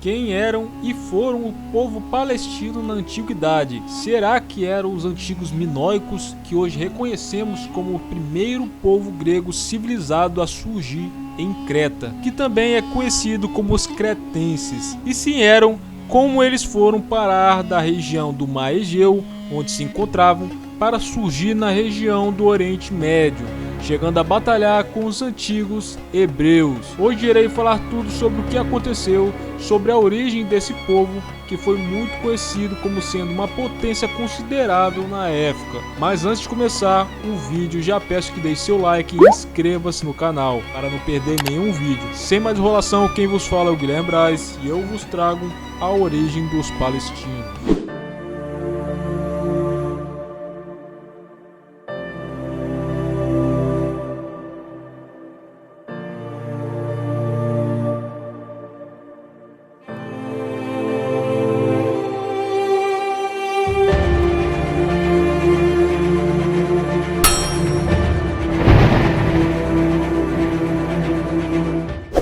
Quem eram e foram o povo palestino na antiguidade? Será que eram os antigos minoicos que hoje reconhecemos como o primeiro povo grego civilizado a surgir em Creta, que também é conhecido como os cretenses? E se eram, como eles foram parar da região do Mar Egeu, onde se encontravam, para surgir na região do Oriente Médio, chegando a batalhar com os antigos hebreus. Hoje irei falar tudo sobre o que aconteceu, sobre a origem desse povo, que foi muito conhecido como sendo uma potência considerável na época. Mas antes de começar o vídeo, já peço que deixe seu like e inscreva-se no canal, para não perder nenhum vídeo. Sem mais enrolação, quem vos fala é o Guilherme Braz, e eu vos trago a origem dos palestinos.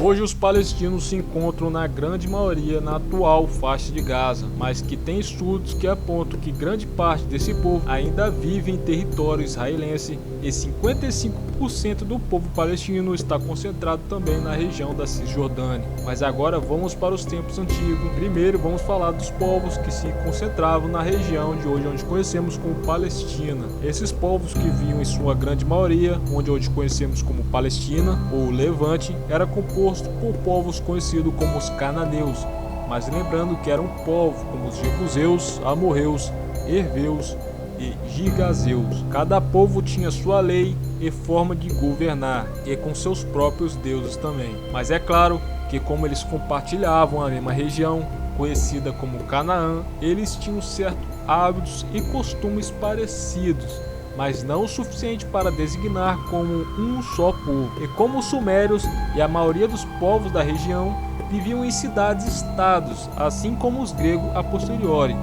Hoje os palestinos se encontram na grande maioria na atual faixa de Gaza, mas que tem estudos que apontam que grande parte desse povo ainda vive em território israelense e 55% do povo palestino está concentrado também na região da Cisjordânia. Mas agora vamos para os tempos antigos. Primeiro vamos falar dos povos que se concentravam na região de hoje, onde conhecemos como Palestina. Esses povos que viviam em sua grande maioria, onde hoje conhecemos como Palestina ou Levante, era composto por povos conhecidos como os cananeus, mas lembrando que eram povos como os jebuseus, amorreus, herveus e gigazeus. Cada povo tinha sua lei e forma de governar, e com seus próprios deuses também. Mas é claro que, como eles compartilhavam a mesma região, conhecida como Canaã, eles tinham certos hábitos e costumes parecidos, mas não o suficiente para designar como um só povo. E como os sumérios e a maioria dos povos da região viviam em cidades-estados, assim como os gregos a posteriori,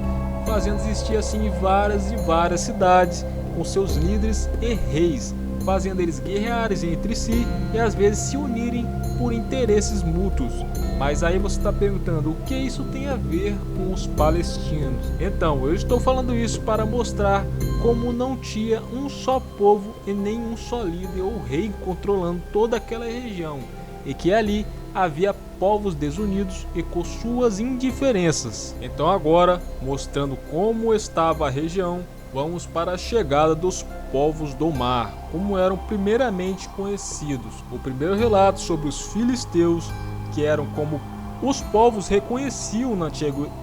fazendo existir assim várias cidades com seus líderes e reis, fazendo eles guerrearem entre si e às vezes se unirem por interesses mútuos. Mas aí você está perguntando, o que isso tem a ver com os palestinos? Então, eu estou falando isso para mostrar como não tinha um só povo e nem um só líder ou rei controlando toda aquela região, e que ali havia povos desunidos e com suas indiferenças. Então agora, mostrando como estava a região, vamos para a chegada dos povos do mar, como eram primeiramente conhecidos. O primeiro relato sobre os filisteus, que eram como os povos reconheciam na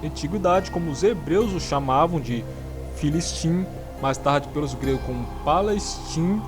antiguidade, como os hebreus os chamavam de Filistim, mais tarde pelos gregos como Palestim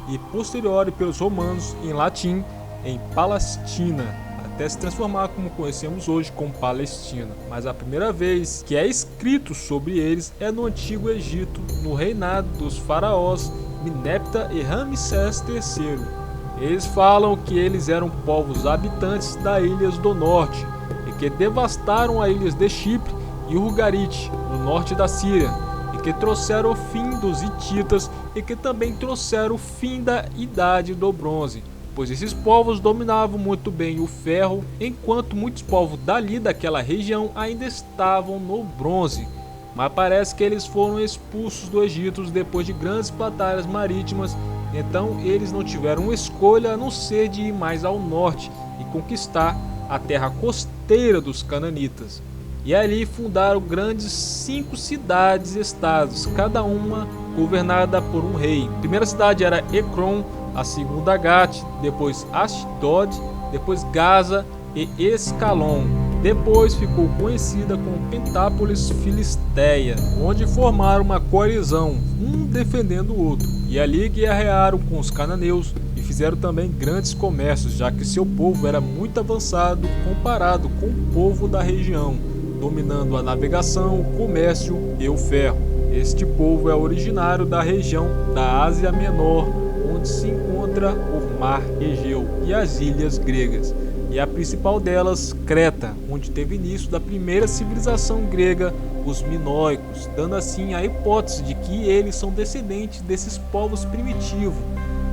e posterior pelos romanos em latim em Palestina, até se transformar como conhecemos hoje como Palestina. Mas a primeira vez que é escrito sobre eles é no Antigo Egito, no reinado dos faraós Menepta e Ramsés III. Eles falam que eles eram povos habitantes das ilhas do norte e que devastaram as ilhas de Chipre e Ugarit, no norte da Síria, e que trouxeram o fim dos hititas e que também trouxeram o fim da Idade do Bronze, pois esses povos dominavam muito bem o ferro, enquanto muitos povos dali daquela região ainda estavam no bronze. Mas parece que eles foram expulsos do Egito depois de grandes batalhas marítimas, então eles não tiveram escolha a não ser de ir mais ao norte e conquistar a terra costeira dos cananitas. E ali fundaram grandes 5 cidades-estados, cada uma governada por um rei. A primeira cidade era Ecrom, a segunda Gat, depois Ashdod, depois Gaza e Escalon. Depois ficou conhecida como Pentápolis Filisteia, onde formaram uma coalizão, um defendendo o outro. E ali guerrearam com os cananeus e fizeram também grandes comércios, já que seu povo era muito avançado comparado com o povo da região, dominando a navegação, o comércio e o ferro. Este povo é originário da região da Ásia Menor, onde se encontra o Mar Egeu e as ilhas gregas, e a principal delas, Creta, onde teve início da primeira civilização grega, os minoicos, dando assim a hipótese de que eles são descendentes desses povos primitivos.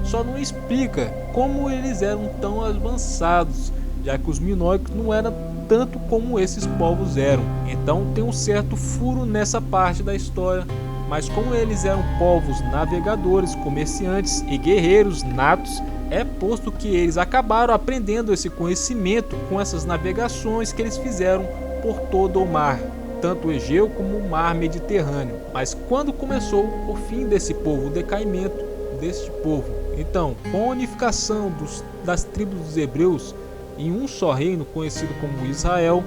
Só não explica como eles eram tão avançados, já que os minoicos não eram tanto como esses povos eram. Então tem um certo furo nessa parte da história, mas como eles eram povos navegadores, comerciantes e guerreiros natos, é posto que eles acabaram aprendendo esse conhecimento com essas navegações que eles fizeram por todo o mar, tanto o Egeu como o mar Mediterrâneo. Mas quando começou o fim desse povo, o decaimento deste povo? Então, com a unificação das tribos dos hebreus em um só reino conhecido como Israel,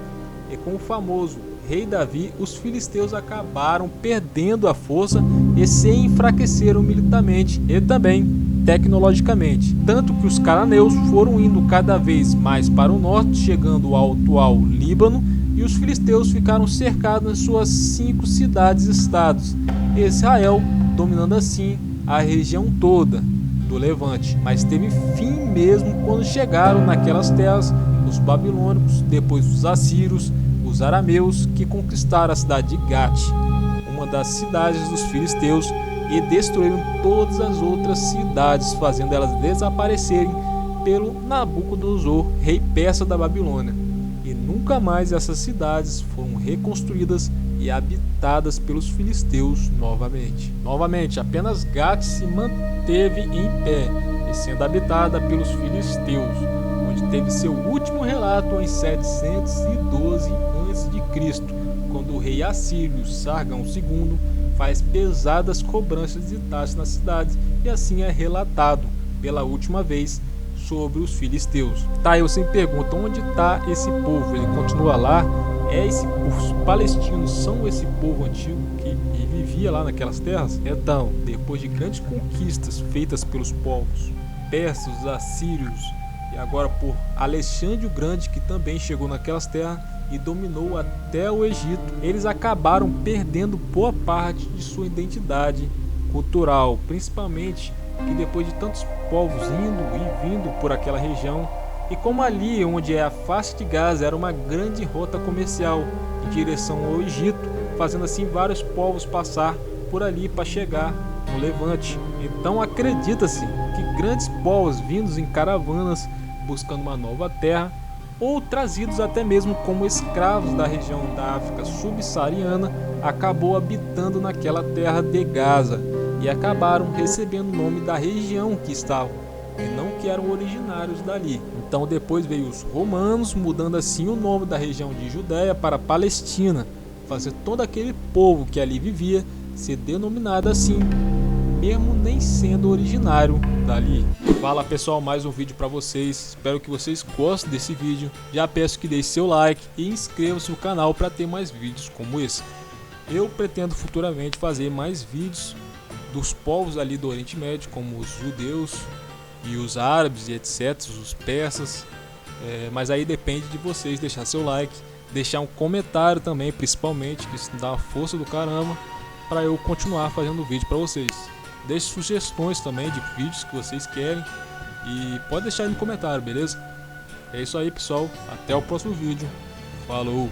e com o famoso rei Davi, os filisteus acabaram perdendo a força e se enfraqueceram militarmente e também tecnologicamente, tanto que os cananeus foram indo cada vez mais para o norte, chegando ao atual Líbano, e os filisteus ficaram cercados nas suas 5 cidades-estados, e Israel dominando assim a região toda do Levante. Mas teve fim mesmo quando chegaram naquelas terras os babilônicos, depois os assírios, os arameus, que conquistaram a cidade de Gate, uma das cidades dos filisteus, e destruíram todas as outras cidades, fazendo elas desaparecerem pelo Nabucodonosor, rei persa da Babilônia. E nunca mais essas cidades foram reconstruídas e habitadas pelos filisteus novamente. Apenas Gate se manteve em pé e sendo habitada pelos filisteus, onde teve seu último relato em 712 a.C., quando o rei assírio Sargão II faz pesadas cobranças de taxas nas cidades, e assim é relatado pela última vez sobre os filisteus. Tá, eu sempre pergunto, onde está esse povo? Ele continua lá? Os palestinos são esse povo antigo que vivia lá naquelas terras? Então, depois de grandes conquistas feitas pelos povos persas, assírios, e agora por Alexandre o Grande, que também chegou naquelas terras e dominou até o Egito, eles acabaram perdendo boa parte de sua identidade cultural, principalmente que depois de tantos povos indo e vindo por aquela região, e como ali onde é a faixa de Gaza era uma grande rota comercial em direção ao Egito, fazendo assim vários povos passar por ali para chegar no Levante. Então acredita-se que grandes povos vindos em caravanas buscando uma nova terra, ou trazidos até mesmo como escravos da região da África subsaariana, acabou habitando naquela terra de Gaza e acabaram recebendo o nome da região que estavam, e não que eram originários dali. Então depois veio os romanos, mudando assim o nome da região de Judéia para Palestina, fazer todo aquele povo que ali vivia ser denominado assim, mesmo nem sendo originário dali. Fala pessoal, mais um vídeo para vocês, espero que vocês gostem desse vídeo, já peço que deixe seu like e inscreva-se no canal para ter mais vídeos como esse. Eu pretendo futuramente fazer mais vídeos dos povos ali do Oriente Médio, como os judeus e os árabes e etc, os persas, mas aí depende de vocês deixar seu like, deixar um comentário também, principalmente, que isso dá uma força do caramba para eu continuar fazendo vídeo para vocês. Deixe sugestões também de vídeos que vocês querem e pode deixar aí no comentário, beleza? É isso aí pessoal, até o próximo vídeo, falou!